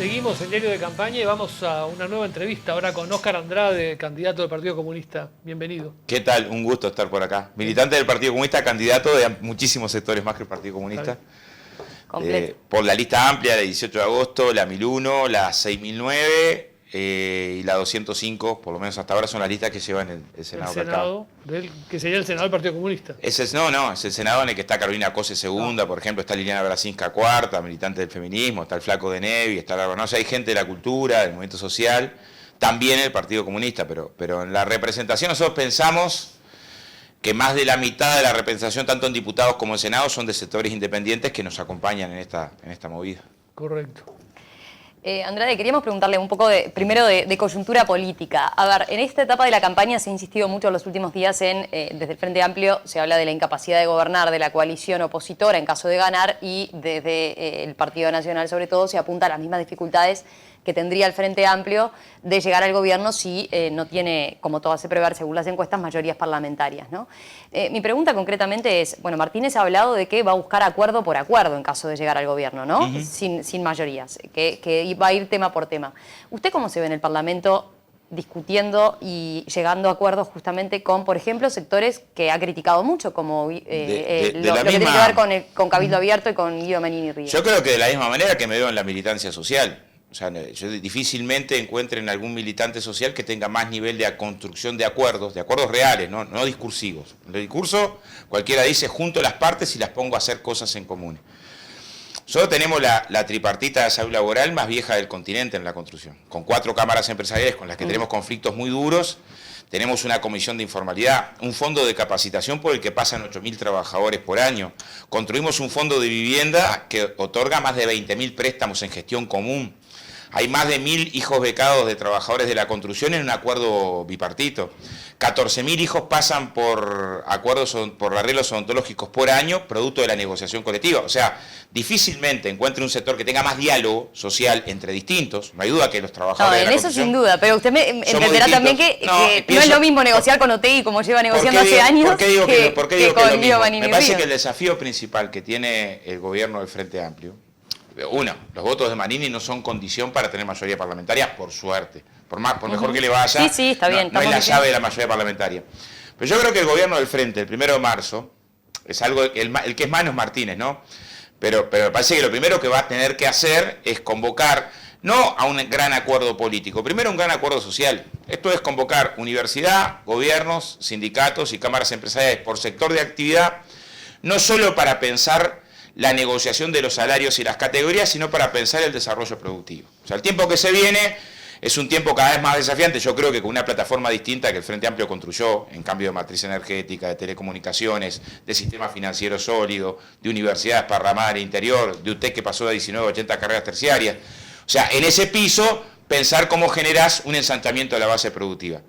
Seguimos en Diario de Campaña y vamos a una nueva entrevista ahora con Óscar Andrade, candidato del Partido Comunista. Bienvenido. ¿Qué tal? Un gusto estar por acá. Militante del Partido Comunista, candidato de muchísimos sectores más que el Partido Comunista. Por la lista amplia, la 18 de agosto, la 1001, la 6009 y la 205, por lo menos hasta ahora son las listas que llevan el Senado. El Senado, que sería el Senado del Partido Comunista. Es el Senado en el que está Carolina Cose segunda, por ejemplo, está Liliana Brasinska cuarta, militante del feminismo, está el Flaco de Nevi, está la Argonosa, hay gente de la cultura, del movimiento social, también el Partido Comunista, pero en la representación nosotros pensamos que más de la mitad de la representación, tanto en diputados como en Senado, son de sectores independientes que nos acompañan en esta movida. Correcto. Andrade, queríamos preguntarle un poco primero de coyuntura política. A ver, en esta etapa de la campaña se ha insistido mucho en los últimos días desde el Frente Amplio se habla de la incapacidad de gobernar de la coalición opositora en caso de ganar, y desde el Partido Nacional sobre todo se apunta a las mismas dificultades que tendría el Frente Amplio de llegar al gobierno si no tiene, como todo hace prever según las encuestas, mayorías parlamentarias, ¿no? Mi pregunta concretamente es, bueno, Martínez ha hablado de que va a buscar acuerdo por acuerdo en caso de llegar al gobierno, ¿no? Sin mayorías, que va a ir tema por tema. ¿Usted cómo se ve en el Parlamento discutiendo y llegando a acuerdos justamente con, por ejemplo, sectores que ha criticado mucho, como lo que tiene que ver con Cabildo Abierto y con Guido Manini Ríos? Yo creo que de la misma manera que me veo en la militancia social. O sea, yo difícilmente encuentren algún militante social que tenga más nivel de construcción de acuerdos reales, no discursivos. En el discurso cualquiera dice junto las partes y las pongo a hacer cosas en común. Nosotros tenemos la tripartita de salud laboral más vieja del continente en la construcción, con 4 cámaras empresariales con las que tenemos conflictos muy duros. Tenemos una comisión de informalidad, un fondo de capacitación por el que pasan 8.000 trabajadores por año. Construimos un fondo de vivienda que otorga más de 20.000 préstamos en gestión común. Hay más de 1.000 hijos becados de trabajadores de la construcción en un acuerdo bipartito. 14.000 hijos pasan por acuerdos, por arreglos odontológicos por año, producto de la negociación colectiva. O sea, difícilmente encuentre un sector que tenga más diálogo social entre distintos. No hay duda que los trabajadores de la construcción... No, en eso sin duda, pero usted me entenderá también que no es lo mismo negociar con Otegi como lleva negociando hace años ¿por qué digo que con Guido Manini Me parece Ríos? que el desafío principal que tiene el gobierno del Frente Amplio, los votos de Manini no son condición para tener mayoría parlamentaria, por suerte. Por mejor que le vaya, sí, está bien, no es la llave de la mayoría parlamentaria. Pero yo creo que el gobierno del Frente, el 1 de marzo, es algo, el que es mano es Martínez, ¿no? Pero me parece que lo primero que va a tener que hacer es convocar, no a un gran acuerdo político, primero un gran acuerdo social. Esto es convocar universidad, gobiernos, sindicatos y cámaras empresariales por sector de actividad, no solo para pensar la negociación de los salarios y las categorías, sino para pensar el desarrollo productivo. O sea, el tiempo que se viene es un tiempo cada vez más desafiante. Yo creo que con una plataforma distinta que el Frente Amplio construyó, en cambio de matriz energética, de telecomunicaciones, de sistema financiero sólido, de universidades para la madre interior, de UTEC que pasó de 19 a 80 carreras terciarias. O sea, en ese piso, pensar cómo generás un ensanchamiento de la base productiva.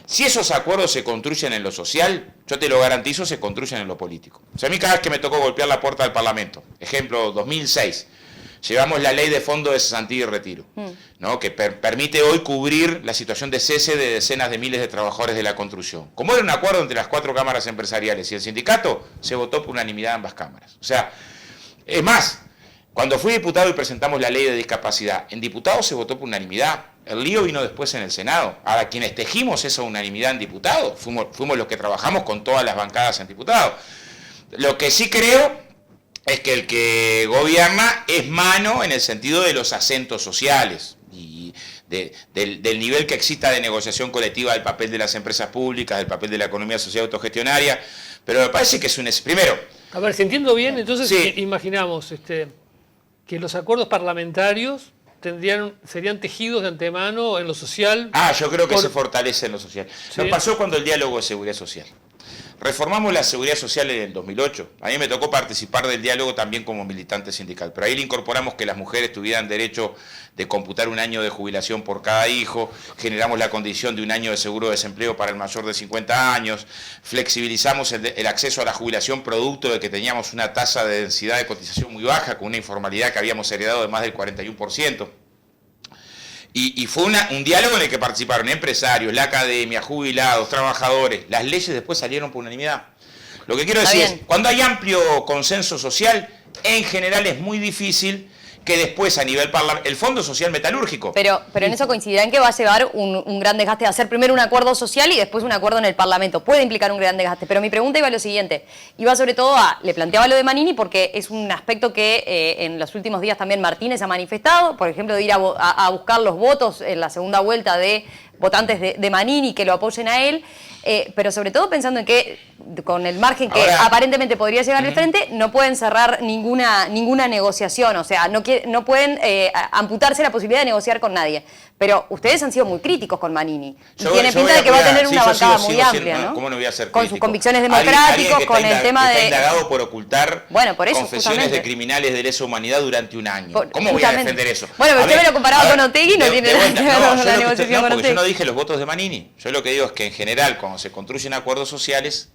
Si esos acuerdos se construyen en lo social, yo te lo garantizo, se construyen en lo político. O sea, a mí cada vez que me tocó golpear la puerta del Parlamento, ejemplo 2006, llevamos la ley de fondo de cesantía y retiro, ¿no? Que permite hoy cubrir la situación de cese de decenas de miles de trabajadores de la construcción. Como era un acuerdo entre las 4 cámaras empresariales y el sindicato, se votó por unanimidad en ambas cámaras. O sea, es más, cuando fui diputado y presentamos la ley de discapacidad, en diputados se votó por unanimidad. El lío vino después en el Senado. Ahora, quienes tejimos esa unanimidad en diputados, fuimos los que trabajamos con todas las bancadas en diputados. Lo que sí creo es que el que gobierna es mano en el sentido de los acentos sociales y del nivel que exista de negociación colectiva, del papel de las empresas públicas, del papel de la economía social autogestionaria. Pero me parece que es un... Primero... A ver, si entiendo bien, entonces sí. Imaginamos que los acuerdos parlamentarios serían tejidos de antemano en lo social. Yo creo que se fortalece en lo social. Sí. Nos pasó cuando el diálogo de seguridad social. Reformamos la seguridad social en el 2008. A mí me tocó participar del diálogo también como militante sindical, pero ahí le incorporamos que las mujeres tuvieran derecho de computar un año de jubilación por cada hijo, generamos la condición de un año de seguro de desempleo para el mayor de 50 años, flexibilizamos el acceso a la jubilación producto de que teníamos una tasa de densidad de cotización muy baja, con una informalidad que habíamos heredado de más del 41%. Y fue un diálogo en el que participaron empresarios, la academia, jubilados, trabajadores. Las leyes después salieron por unanimidad. Lo que quiero decir es, cuando hay amplio consenso social, en general es muy difícil que después a nivel el Fondo Social Metalúrgico. Pero en eso coincidirán que va a llevar un gran desgaste de hacer primero un acuerdo social y después un acuerdo en el Parlamento. Puede implicar un gran desgaste, pero mi pregunta iba a lo siguiente. Iba sobre todo le planteaba lo de Manini porque es un aspecto que en los últimos días también Martínez ha manifestado, por ejemplo, de ir a buscar los votos en la segunda vuelta de votantes de Manini que lo apoyen a él, pero sobre todo pensando en que con el margen que ahora, aparentemente podría llegar el frente, no pueden cerrar ninguna negociación, o sea, no pueden amputarse la posibilidad de negociar con nadie. Pero ustedes han sido muy críticos con Manini. Y tiene pinta de que va a tener una bancada muy amplia, ¿no? ¿Cómo no voy a ser con crítico? sus convicciones democráticas, con el tema está de... indagado por ocultar por eso, confesiones justamente. de criminales de lesa humanidad durante un año. ¿Cómo voy a defender eso? Bueno, pero usted me lo comparaba con Otegi y no tiene nada que ver con la negociación con Otegi. Yo no dije los votos de Manini. Yo lo que digo es que en general, cuando se construyen acuerdos sociales,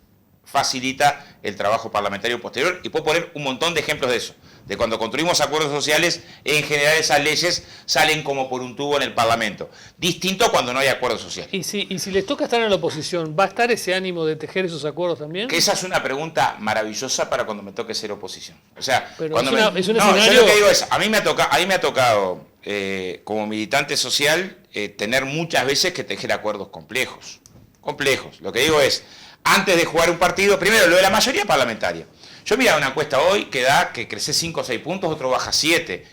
facilita el trabajo parlamentario posterior, y puedo poner un montón de ejemplos de eso, de cuando construimos acuerdos sociales, en general esas leyes salen como por un tubo en el Parlamento, distinto cuando no hay acuerdos sociales. Y si les toca estar en la oposición, ¿va a estar ese ánimo de tejer esos acuerdos también? Que esa es una pregunta maravillosa para cuando me toque ser oposición. O sea, pero cuando es un no, escenario... yo lo que digo es, a mí me ha tocado como militante social tener muchas veces que tejer acuerdos complejos. Lo que digo es, antes de jugar un partido, primero lo de la mayoría parlamentaria. Yo miraba una encuesta hoy que da que crece 5 o 6 puntos, otro baja 7.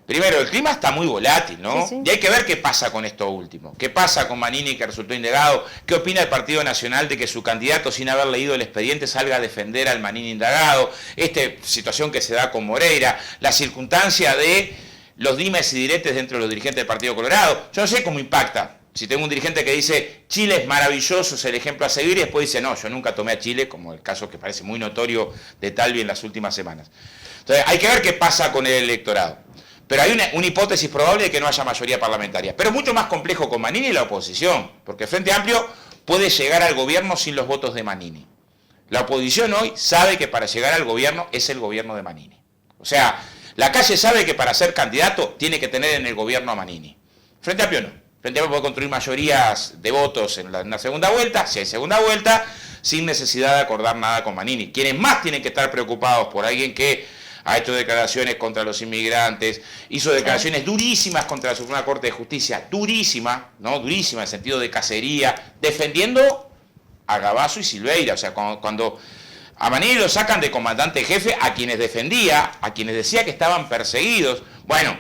Primero, el clima está muy volátil, ¿no? Sí, sí. Y hay que ver qué pasa con esto último. ¿Qué pasa con Manini, que resultó indagado? ¿Qué opina el Partido Nacional de que su candidato, sin haber leído el expediente, salga a defender al Manini indagado? Esta situación que se da con Moreira, la circunstancia de los dimes y diretes dentro de los dirigentes del Partido Colorado. Yo no sé cómo impacta. Si tengo un dirigente que dice Chile es maravilloso, es el ejemplo a seguir, y después dice no, yo nunca tomé a Chile, como el caso que parece muy notorio de Talvi en las últimas semanas. Entonces hay que ver qué pasa con el electorado. Pero hay una hipótesis probable de que no haya mayoría parlamentaria. Pero es mucho más complejo con Manini y la oposición, porque el Frente Amplio puede llegar al gobierno sin los votos de Manini. La oposición hoy sabe que para llegar al gobierno es el gobierno de Manini. O sea, la calle sabe que para ser candidato tiene que tener en el gobierno a Manini. Frente Amplio no. Frente Amplio puede construir mayorías de votos en la segunda vuelta, si hay segunda vuelta, sin necesidad de acordar nada con Manini. Quienes más tienen que estar preocupados por alguien que ha hecho declaraciones contra los inmigrantes, hizo declaraciones durísimas contra la Suprema Corte de Justicia, durísima, ¿no? Durísima en el sentido de cacería, defendiendo a Gabazo y Silveira. O sea, cuando a Manini lo sacan de comandante jefe, a quienes defendía, a quienes decía que estaban perseguidos, bueno,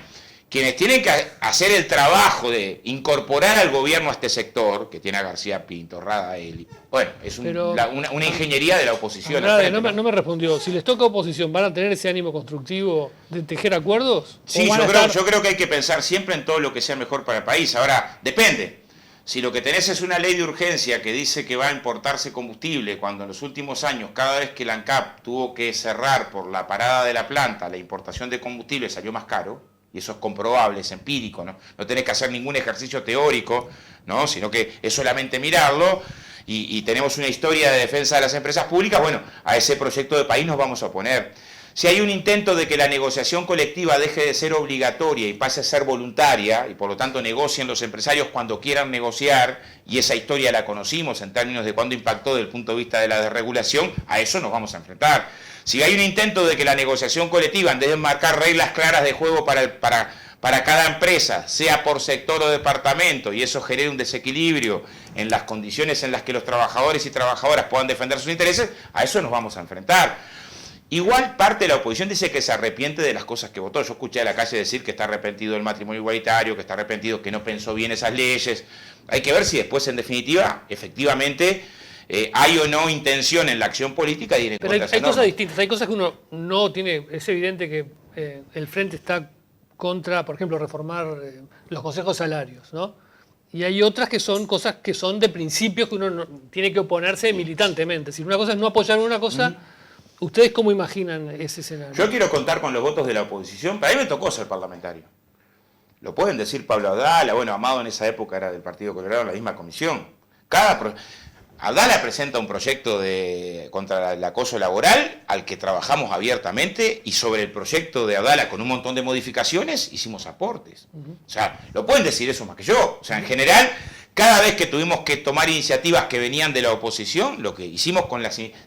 quienes tienen que hacer el trabajo de incorporar al gobierno a este sector, que tiene a García Pinto, Rada Eli, bueno, es una ingeniería de la oposición. Andrade, no me respondió. Si les toca oposición, ¿van a tener ese ánimo constructivo de tejer acuerdos? Sí, yo creo que hay que pensar siempre en todo lo que sea mejor para el país. Ahora, depende. Si lo que tenés es una ley de urgencia que dice que va a importarse combustible, cuando en los últimos años, cada vez que la ANCAP tuvo que cerrar por la parada de la planta, la importación de combustible salió más caro, y eso es comprobable, es empírico, ¿no? No tenés que hacer ningún ejercicio teórico, ¿no? Sino que es solamente mirarlo, y tenemos una historia de defensa de las empresas públicas. Bueno, a ese proyecto de país nos vamos a oponer. Si hay un intento de que la negociación colectiva deje de ser obligatoria y pase a ser voluntaria, y por lo tanto negocien los empresarios cuando quieran negociar, y esa historia la conocimos en términos de cuándo impactó desde el punto de vista de la desregulación, a eso nos vamos a enfrentar. Si hay un intento de que la negociación colectiva, en vez de marcar reglas claras de juego para cada empresa, sea por sector o departamento, y eso genere un desequilibrio en las condiciones en las que los trabajadores y trabajadoras puedan defender sus intereses, a eso nos vamos a enfrentar. Igual parte de la oposición dice que se arrepiente de las cosas que votó. Yo escuché a la calle decir que está arrepentido del matrimonio igualitario, que está arrepentido, que no pensó bien esas leyes. Hay que ver si después, en definitiva, efectivamente, hay o no intención en la acción política de ir en Pero contra de hay esa cosas norma. distintas, hay cosas que uno no tiene. Es evidente que el Frente está contra, por ejemplo, reformar los consejos salarios, ¿no? Y hay otras que son cosas que son de principios que uno no, tiene que oponerse militantemente. Si una cosa es no apoyar una cosa, ¿ustedes cómo imaginan ese escenario? Yo quiero contar con los votos de la oposición. Para mí me tocó ser parlamentario. Lo pueden decir Pablo Abdala, bueno, Amado en esa época era del Partido Colorado en la misma comisión. Abdala presenta un proyecto contra el acoso laboral al que trabajamos abiertamente, y sobre el proyecto de Abdala, con un montón de modificaciones, hicimos aportes. O sea, lo pueden decir eso más que yo. O sea, en general, cada vez que tuvimos que tomar iniciativas que venían de la oposición, lo que hicimos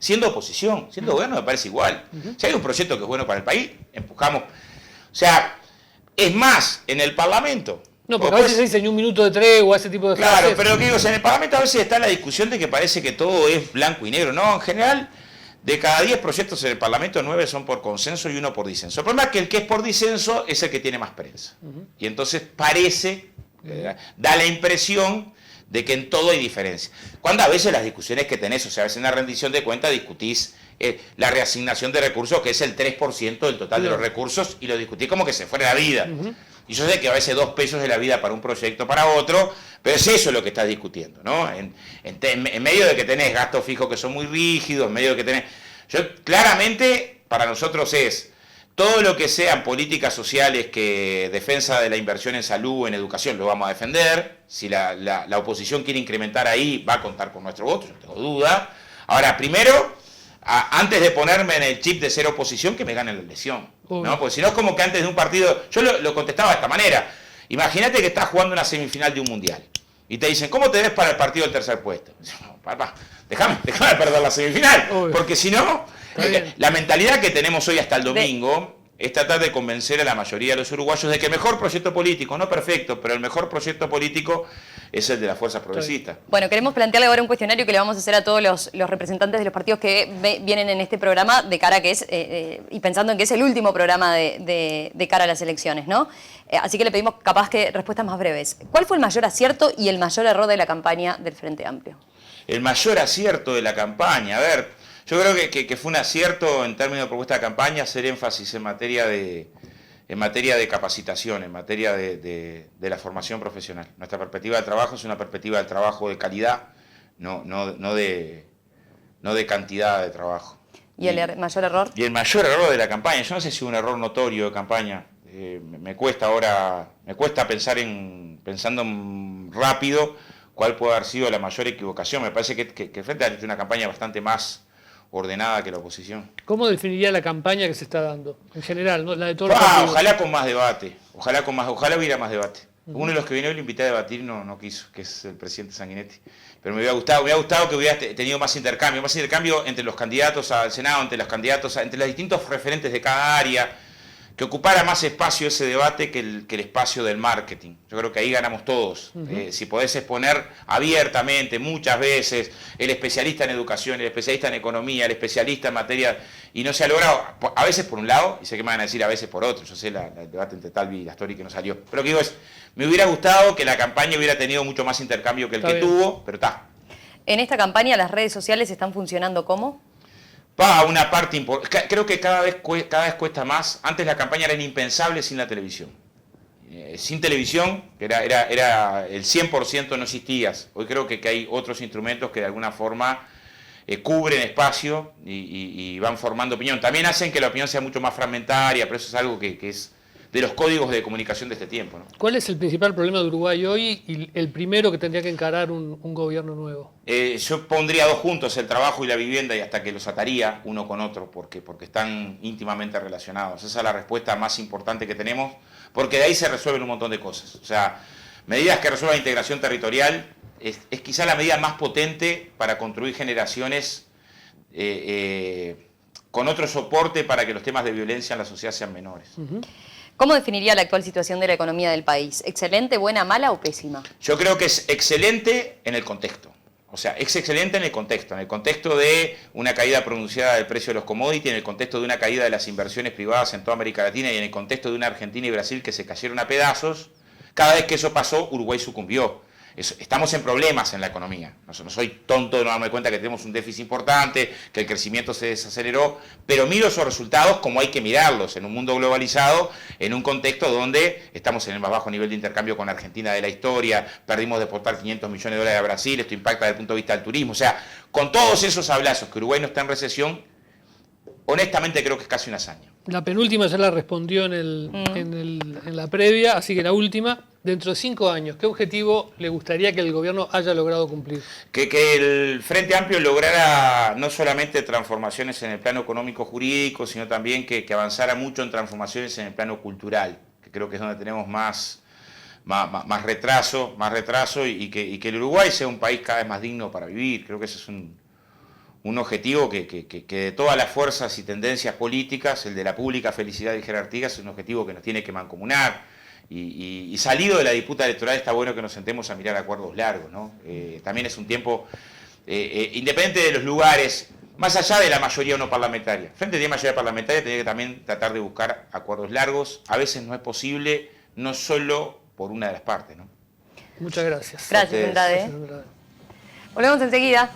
siendo oposición, siendo gobierno, me parece igual. Si hay un proyecto que es bueno para el país, empujamos. O sea, es más en el Parlamento. No, porque a veces se dice ni un minuto de tregua, ese tipo de cosas. Claro, pero lo que digo es, en el Parlamento a veces está la discusión de que parece que todo es blanco y negro. No, en general, de cada 10 proyectos en el Parlamento, 9 son por consenso y 1 por disenso. El problema es que el que es por disenso es el que tiene más prensa. Y entonces parece, da la impresión de que en todo hay diferencia. Cuando a veces las discusiones que tenés, o sea, a veces en la rendición de cuentas discutís la reasignación de recursos, que es el 3% del total de los recursos, y lo discutís como que se fuera la vida. Y yo sé que a veces 2 pesos de la vida para un proyecto, para otro, pero es eso lo que estás discutiendo, ¿no? En medio de que tenés gastos fijos que son muy rígidos, en medio de que tenés... Claramente, para nosotros es todo lo que sean políticas sociales que defensa de la inversión en salud, en educación, lo vamos a defender. Si la oposición quiere incrementar ahí, va a contar con nuestro voto, no tengo duda. Ahora, primero, antes de ponerme en el chip de ser oposición, que me gane la elección, ¿no? Porque si no es como que antes de un partido... Yo lo contestaba de esta manera. Imagínate que estás jugando una semifinal de un mundial y te dicen, ¿cómo te ves para el partido del tercer puesto? No, papá, déjame perder la semifinal, porque si no, la mentalidad que tenemos hoy hasta el domingo es tratar de convencer a la mayoría de los uruguayos de que el mejor proyecto político, no perfecto, pero el mejor proyecto político es el de las fuerzas progresistas. Bueno, queremos plantearle ahora un cuestionario que le vamos a hacer a todos los representantes de los partidos que vienen en este programa, de cara a que es, y pensando en que es el último programa de cara a las elecciones, ¿no? Así que le pedimos capaz que respuestas más breves. ¿Cuál fue el mayor acierto y el mayor error de la campaña del Frente Amplio? El mayor acierto de la campaña, a ver, yo creo que fue un acierto en términos de propuesta de campaña hacer énfasis en materia de capacitación, en materia de la formación profesional. Nuestra perspectiva de trabajo es una perspectiva de trabajo de calidad, no de cantidad de trabajo. ¿Y el mayor error? Y el mayor error de la campaña, yo no sé si un error notorio de campaña, me cuesta pensando rápido cuál puede haber sido la mayor equivocación. Me parece que el Frente ha hecho una campaña bastante más ordenada que la oposición. ¿Cómo definiría la campaña que se está dando? En general, ¿no? La de todos los partidos. Ojalá con más debate, ojalá hubiera más debate. Uno de los que vino y lo invité a debatir no quiso, que es el presidente Sanguinetti. Pero me hubiera gustado que hubiera tenido más intercambio entre los candidatos al Senado, entre los distintos referentes de cada área, que ocupara más espacio ese debate que el espacio del marketing. Yo creo que ahí ganamos todos. Si podés exponer abiertamente, muchas veces, el especialista en educación, el especialista en economía, el especialista en materia, y no se ha logrado, a veces por un lado, y sé que me van a decir a veces por otro, yo sé el debate entre Talvi y Astori que no salió, pero lo que digo es, me hubiera gustado que la campaña hubiera tenido mucho más intercambio que el que tuvo, pero está. En esta campaña, ¿las redes sociales están funcionando cómo? Una parte importante. Creo que cada vez cuesta más. Antes la campaña era impensable sin la televisión. Sin televisión, era el 100% no existías. Hoy creo que hay otros instrumentos que de alguna forma cubren espacio y van formando opinión. También hacen que la opinión sea mucho más fragmentaria, pero eso es algo que es de los códigos de comunicación de este tiempo, ¿no? ¿Cuál es el principal problema de Uruguay hoy y el primero que tendría que encarar un gobierno nuevo? Yo pondría dos juntos, el trabajo y la vivienda, y hasta que los ataría uno con otro, porque están íntimamente relacionados. Esa es la respuesta más importante que tenemos, porque de ahí se resuelven un montón de cosas. O sea, medidas que resuelvan la integración territorial es quizá la medida más potente para construir generaciones con otro soporte para que los temas de violencia en la sociedad sean menores. ¿Cómo definiría la actual situación de la economía del país? ¿Excelente, buena, mala o pésima? Yo creo que es excelente en el contexto. O sea, es excelente en el contexto de una caída pronunciada del precio de los commodities, en el contexto de una caída de las inversiones privadas en toda América Latina y en el contexto de una Argentina y Brasil que se cayeron a pedazos. Cada vez que eso pasó, Uruguay sucumbió. Estamos en problemas en la economía. No soy tonto de no darme cuenta que tenemos un déficit importante, que el crecimiento se desaceleró, pero miro esos resultados como hay que mirarlos en un mundo globalizado, en un contexto donde estamos en el más bajo nivel de intercambio con Argentina de la historia, perdimos de exportar 500 millones de dólares a Brasil, esto impacta desde el punto de vista del turismo. O sea, con todos esos hablazos que Uruguay no está en recesión, honestamente creo que es casi una hazaña. La penúltima ya la respondió en la previa, así que la última. Dentro de 5 años, ¿qué objetivo le gustaría que el gobierno haya logrado cumplir? Que el Frente Amplio lograra no solamente transformaciones en el plano económico-jurídico, sino también que avanzara mucho en transformaciones en el plano cultural, que creo que es donde tenemos más retraso y que el Uruguay sea un país cada vez más digno para vivir. Creo que ese es un objetivo que de todas las fuerzas y tendencias políticas, el de la pública felicidad, dijera Artigas, es un objetivo que nos tiene que mancomunar. Y salido de la disputa electoral está bueno que nos sentemos a mirar acuerdos largos, ¿no? También es un tiempo, independiente de los lugares, más allá de la mayoría no parlamentaria. Frente a la mayoría parlamentaria tiene que también tratar de buscar acuerdos largos. A veces no es posible, no solo por una de las partes, ¿no? Muchas gracias. Gracias, Andrade. Gracias, Andrade. Volvemos enseguida.